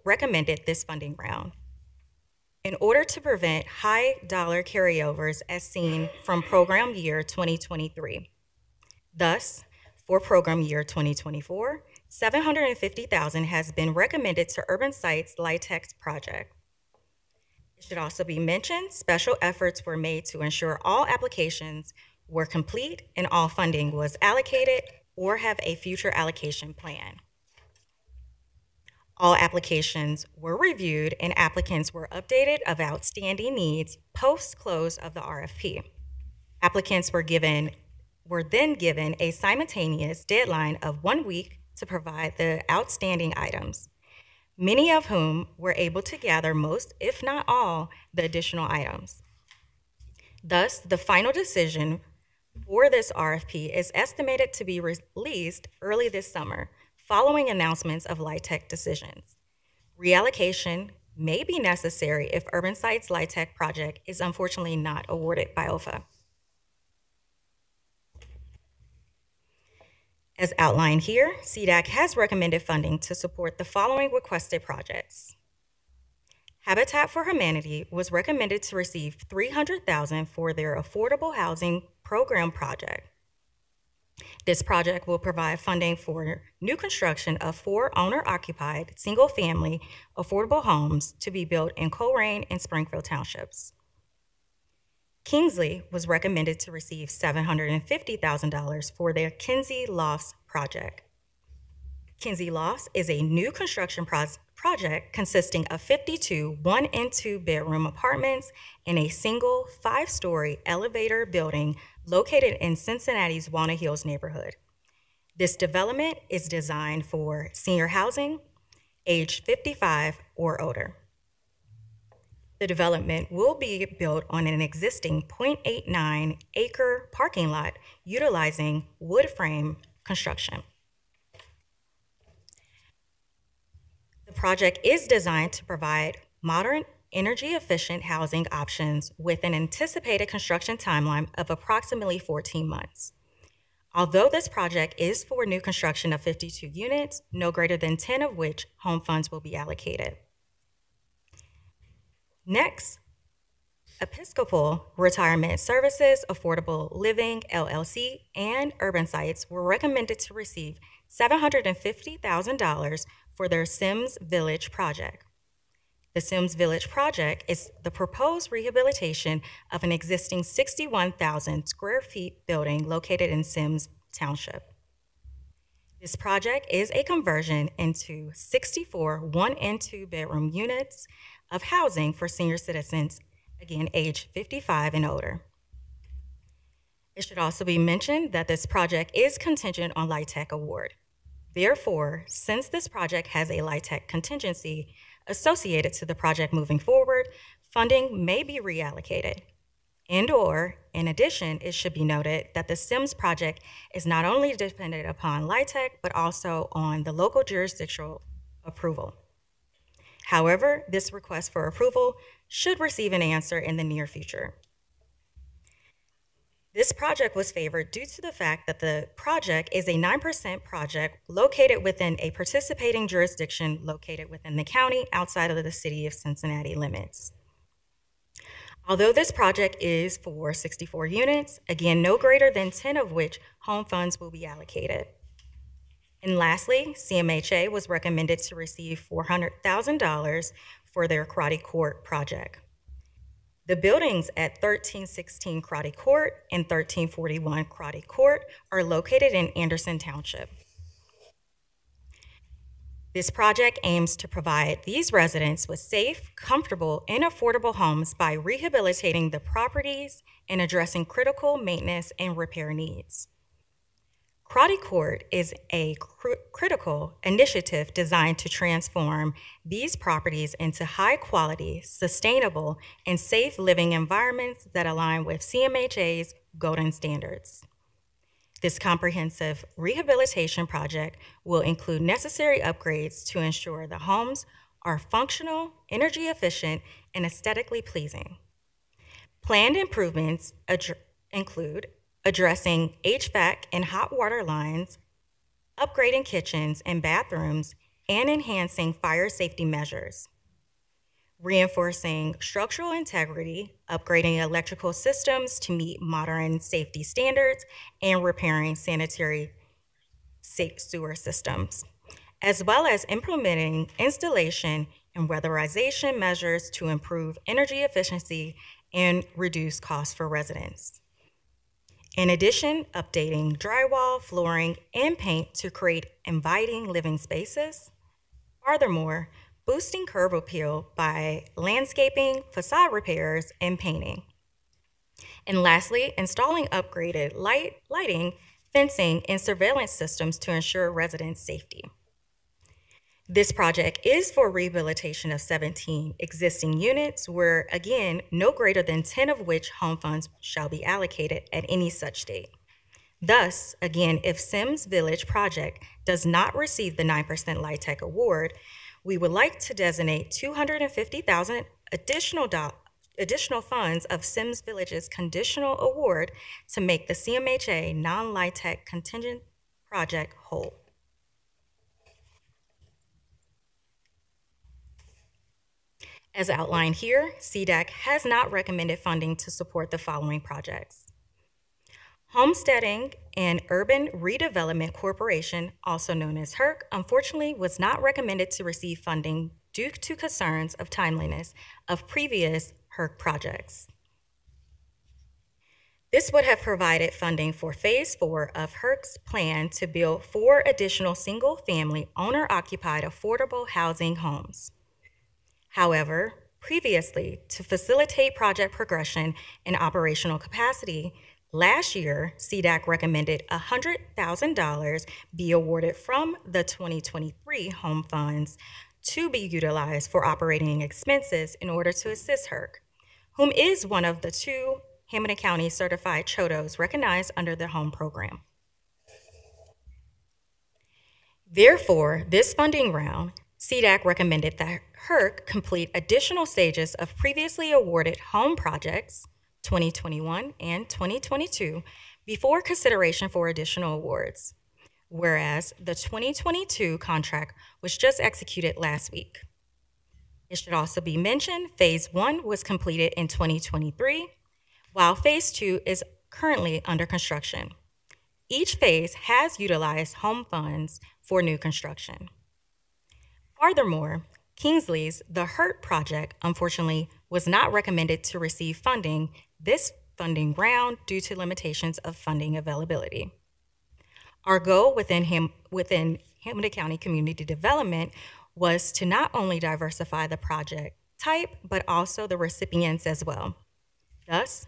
recommended this funding round. In order to prevent high dollar carryovers as seen from program year 2023. Thus, for program year 2024, $750,000 has been recommended to Urban Sites LIHTC project. It should also be mentioned, special efforts were made to ensure all applications were complete and all funding was allocated or have a future allocation plan. All applications were reviewed and applicants were updated of outstanding needs post-close of the RFP. Applicants were then given a simultaneous deadline of 1 week to provide the outstanding items, many of whom were able to gather most, if not all, the additional items. Thus, the final decision for this RFP is estimated to be released early this summer, following announcements of LIHTC decisions. Reallocation may be necessary if Urban Sites LIHTC project is unfortunately not awarded by OFA. As outlined here, CDAC has recommended funding to support the following requested projects. Habitat for Humanity was recommended to receive $300,000 for their affordable housing program project. This project will provide funding for new construction of 4 owner-occupied, single-family, affordable homes to be built in Colerain and Springfield Townships. Kingsley was recommended to receive $750,000 for their Kinsey Lofts project. Kinsey Lofts is a new construction project consisting of 52 1- and 2-bedroom apartments in a single 5-story elevator building located in Cincinnati's Walnut Hills neighborhood. This development is designed for senior housing, age 55 or older. The development will be built on an existing 0.89-acre parking lot utilizing wood frame construction. The project is designed to provide modern, energy-efficient housing options with an anticipated construction timeline of approximately 14 months. Although this project is for new construction of 52 units, no greater than 10 of which home funds will be allocated. Next, Episcopal Retirement Services, Affordable Living, LLC, and Urban Sites were recommended to receive $750,000 for their Sims Village project. The Sims Village project is the proposed rehabilitation of an existing 61,000 square feet building located in Sims Township. This project is a conversion into 64 1- and 2-bedroom units of housing for senior citizens, again, age 55 and older. It should also be mentioned that this project is contingent on LIHTC award. Therefore, since this project has a LIHTC contingency associated to the project moving forward, funding may be reallocated. And/or, in addition, it should be noted that the Sims project is not only dependent upon LIHTC, but also on the local jurisdictional approval. However, this request for approval should receive an answer in the near future. This project was favored due to the fact that the project is a 9% project located within a participating jurisdiction located within the county outside of the city of Cincinnati limits. Although this project is for 64 units, again, no greater than 10 of which home funds will be allocated. And lastly, CMHA was recommended to receive $400,000 for their Karate Court project. The buildings at 1316 Karate Court and 1341 Karate Court are located in Anderson Township. This project aims to provide these residents with safe, comfortable, and affordable homes by rehabilitating the properties and addressing critical maintenance and repair needs. Karate Court is a critical initiative designed to transform these properties into high-quality, sustainable, and safe living environments that align with CMHA's golden standards. This comprehensive rehabilitation project will include necessary upgrades to ensure the homes are functional, energy efficient, and aesthetically pleasing. Planned improvements include addressing HVAC and hot water lines, upgrading kitchens and bathrooms, and enhancing fire safety measures, reinforcing structural integrity, upgrading electrical systems to meet modern safety standards, and repairing sanitary sewer systems, as well as implementing installation and weatherization measures to improve energy efficiency and reduce costs for residents. In addition, updating drywall, flooring, and paint to create inviting living spaces. Furthermore, boosting curb appeal by landscaping, facade repairs, and painting. And lastly, installing upgraded lighting, fencing, and surveillance systems to ensure resident safety. This project is for rehabilitation of 17 existing units where, again, no greater than 10 of which home funds shall be allocated at any such date. Thus, again, if Sims Village project does not receive the 9% LIHTC award, we would like to designate $250,000 additional funds of Sims Village's conditional award to make the CMHA non-LIHTC contingent project whole. As outlined here, CDAC has not recommended funding to support the following projects. Homesteading and Urban Redevelopment Corporation, also known as HERC, unfortunately was not recommended to receive funding due to concerns of timeliness of previous HERC projects. This would have provided funding for Phase 4 of HERC's plan to build 4 additional single-family owner-occupied affordable housing homes. However, previously, to facilitate project progression and operational capacity, last year, CDAC recommended $100,000 be awarded from the 2023 home funds to be utilized for operating expenses in order to assist HERC, whom is one of the 2 Hamilton County certified CHOTOs recognized under the home program. Therefore, this funding round, CDAC recommended that HERC complete additional stages of previously awarded home projects, 2021 and 2022, before consideration for additional awards, whereas the 2022 contract was just executed last week. It should also be mentioned Phase 1 was completed in 2023, while Phase 2 is currently under construction. Each phase has utilized home funds for new construction. Furthermore, Kingsley's The Hurt project, unfortunately, was not recommended to receive funding this funding round due to limitations of funding availability. Our goal within Hamilton County Community Development was to not only diversify the project type, but also the recipients as well. Thus,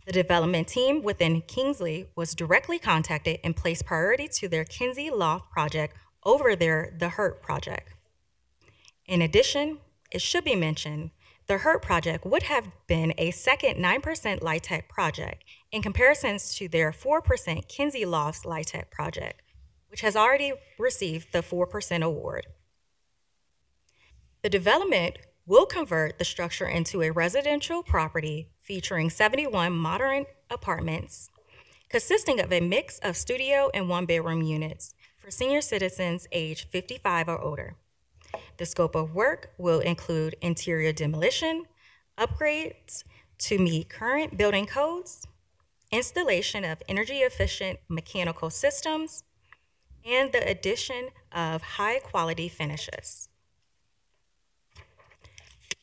the development team within Kingsley was directly contacted and placed priority to their Kinsey Loft project over their The Hurt project. In addition, it should be mentioned, the HERC project would have been a second 9% LIHTC project in comparison to their 4% Kinsey Lofts LIHTC project, which has already received the 4% award. The development will convert the structure into a residential property featuring 71 modern apartments, consisting of a mix of studio and 1-bedroom units for senior citizens aged 55 or older. The scope of work will include interior demolition, upgrades to meet current building codes, installation of energy-efficient mechanical systems, and the addition of high-quality finishes.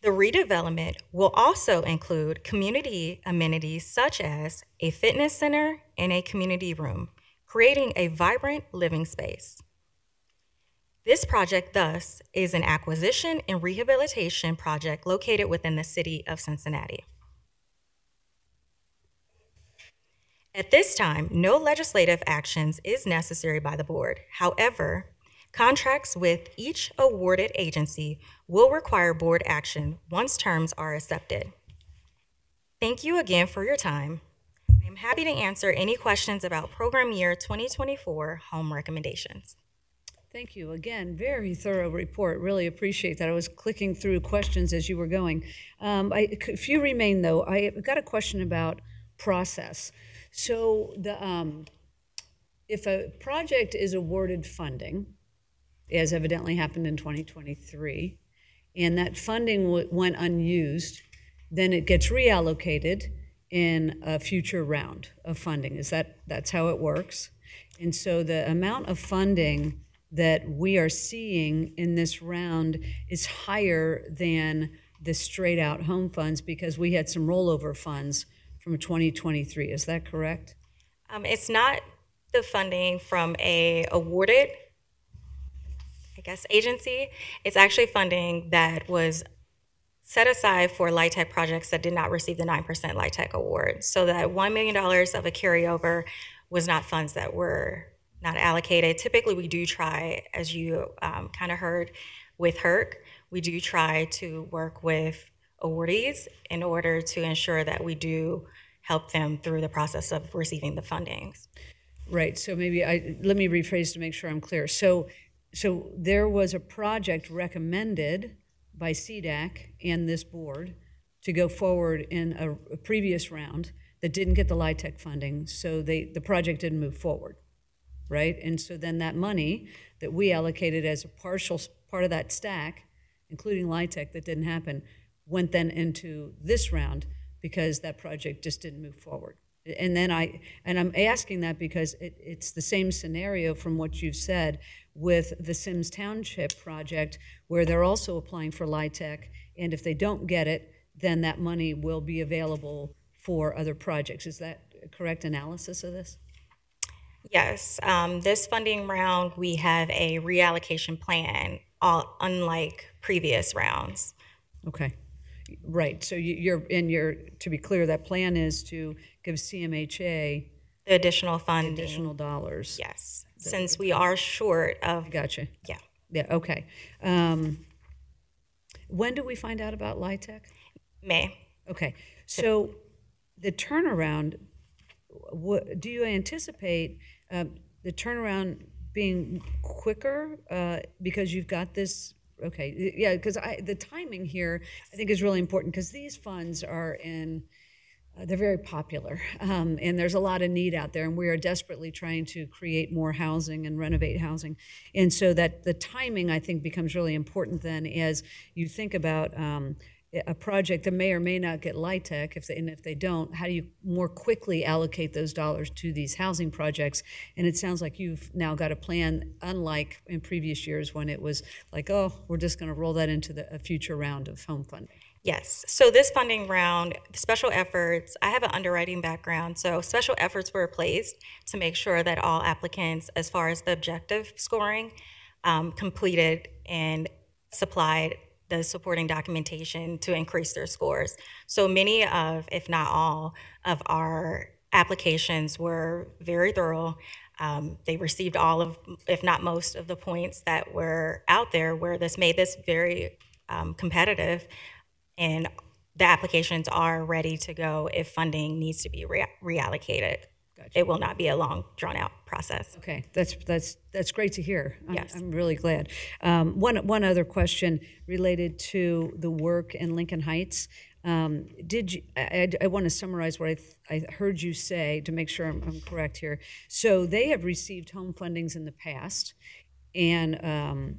The redevelopment will also include community amenities such as a fitness center and a community room, creating a vibrant living space. This project, thus, is an acquisition and rehabilitation project located within the city of Cincinnati. At this time, no legislative actions is necessary by the board. However, contracts with each awarded agency will require board action once terms are accepted. Thank you again for your time. I am happy to answer any questions about program year 2024 home recommendations. Thank you. Again, very thorough report. Really appreciate that. I was clicking through questions as you were going. A few remain, though. I've got a question about process. So if a project is awarded funding, as evidently happened in 2023, and that funding went unused, then it gets reallocated in a future round of funding. That's how it works? And so the amount of funding that we are seeing in this round is higher than the straight out home funds because we had some rollover funds from 2023. Is that correct? It's not the funding from a awarded, agency. It's actually funding that was set aside for LIHTC projects that did not receive the 9% LIHTC award. So that $1 million of a carryover was not funds that were not allocated. Typically, we do try, as you kind of heard with HERC, we do try to work with awardees in order to ensure that we do help them through the process of receiving the fundings. Right. So maybe let me rephrase to make sure I'm clear. So there was a project recommended by CDAC and this board to go forward in a previous round that didn't get the LIHTC funding, so the project didn't move forward. Right? And so then that money that we allocated as a partial part of that stack, including LIHTC that didn't happen, went then into this round because that project just didn't move forward. And then I'm asking that because it's the same scenario from what you've said with the Sims Township project, where they're also applying for LIHTC, and if they don't get it, then that money will be available for other projects. Is that correct analysis of this? Yes, this funding round, we have a reallocation plan, unlike previous rounds. Okay, right. So to be clear, that plan is to give CMHA The additional funding. additional dollars. Yes, since we are short of. Gotcha. Yeah. Yeah, okay. When do we find out about LIHTC? May. Okay, so the turnaround, do you anticipate the turnaround being quicker because you've got this? Okay, yeah, because the timing here I think is really important because these funds are they're very popular, and there's a lot of need out there, and we are desperately trying to create more housing and renovate housing. And so that the timing, I think, becomes really important then as you think about a project that may or may not get LIHTC, and if they don't, how do you more quickly allocate those dollars to these housing projects? And it sounds like you've now got a plan, unlike in previous years when it was like, oh, we're just going to roll that into a future round of home funding. Yes. So this funding round, special efforts, I have an underwriting background, so special efforts were placed to make sure that all applicants, as far as the objective scoring, completed and supplied the supporting documentation to increase their scores. So many of, if not all, of our applications were very thorough. They received all of, if not most of the points that were out there, where this made this very competitive. And the applications are ready to go if funding needs to be reallocated. Gotcha. It will not be a long, drawn-out process. Okay, that's great to hear. Yes. I'm really glad. One other question related to the work in Lincoln Heights. I want to summarize what I heard you say to make sure I'm correct here. So they have received home fundings in the past, and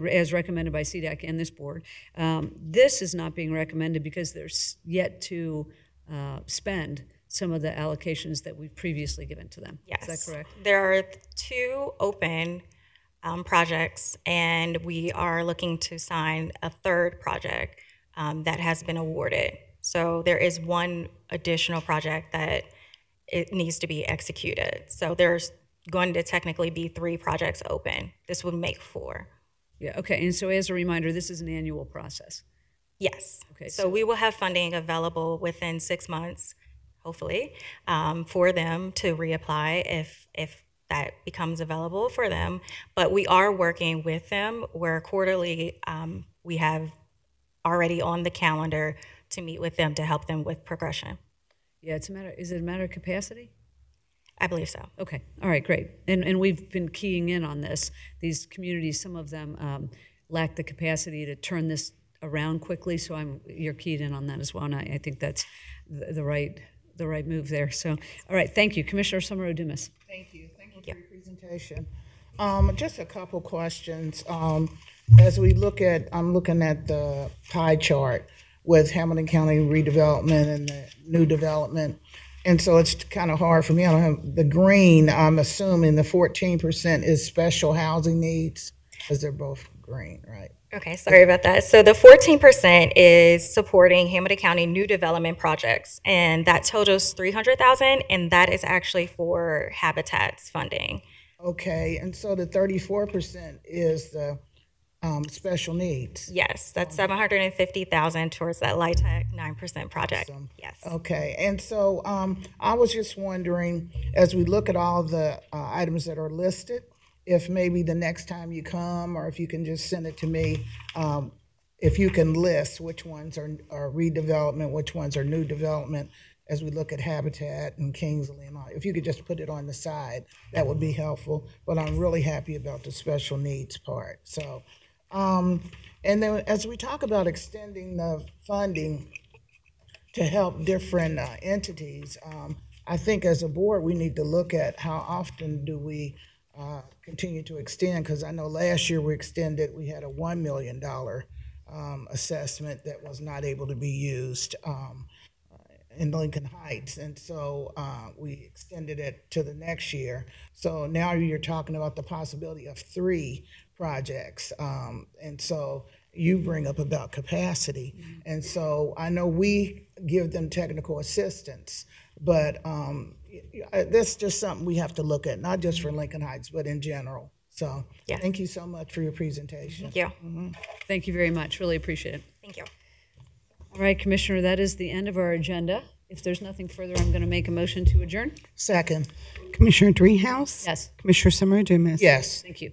as recommended by CDAC and this board. This is not being recommended because they're yet to spend some of the allocations that we've previously given to them. Yes. Is that correct? There are 2 open projects, and we are looking to sign a 3rd project that has been awarded. So there is 1 additional project that it needs to be executed. So there's going to technically be 3 projects open. This would make 4. Yeah, okay, and so as a reminder, this is an annual process. Yes. Okay, so we will have funding available within 6 months, hopefully, for them to reapply if that becomes available for them. But we are working with them where quarterly we have already on the calendar to meet with them to help them with progression. Yeah, is it a matter of capacity? I believe so. Okay, all right, great. And we've been keying in on this. These communities, some of them lack the capacity to turn this around quickly, so you're keyed in on that as well, and I think that's the right move there. So, all right, thank you. Commissioner Summer-Odumas. Thank you. Thank you for your presentation. Just a couple questions. As we I'm looking at the pie chart with Hamilton County redevelopment and the new development. And so it's kind of hard for me. I don't have the green. I'm assuming the 14% is special housing needs because they're both green, right? Okay, sorry about that. So the 14% is supporting Hamilton County new development projects, and that totals $300,000, and that is actually for Habitat's funding. Okay, and so the 34% is the special needs. Yes, that's $750,000 towards that LIHTC 9% project. Awesome. Yes. Okay, and so I was just wondering, as we look at all the items that are listed, if maybe the next time you come, or if you can just send it to me, if you can list which ones are redevelopment, which ones are new development, as we look at Habitat and Kingsley and all. If you could just put it on the side, that would be helpful. But I'm really happy about the special needs part. So. And then as we talk about extending the funding to help different entities, I think as a board we need to look at how often do we continue to extend, because I know last year we had a $1 million assessment that was not able to be used in Lincoln Heights, and so we extended it to the next year. So now you're talking about the possibility of 3 projects, and so you bring up about capacity. And so I know we give them technical assistance, But that's just something we have to look at, not just for Lincoln Heights, but in general. So Yes. thank you so much for your presentation. Thank you. Thank you very much. Really appreciate it. Thank you. All right, Commissioner, that is the end of our agenda. If there's nothing further, I'm going to make a motion to adjourn. Second, Commissioner Dreehouse? Yes, Commissioner Summer Dumas? yes. thank you.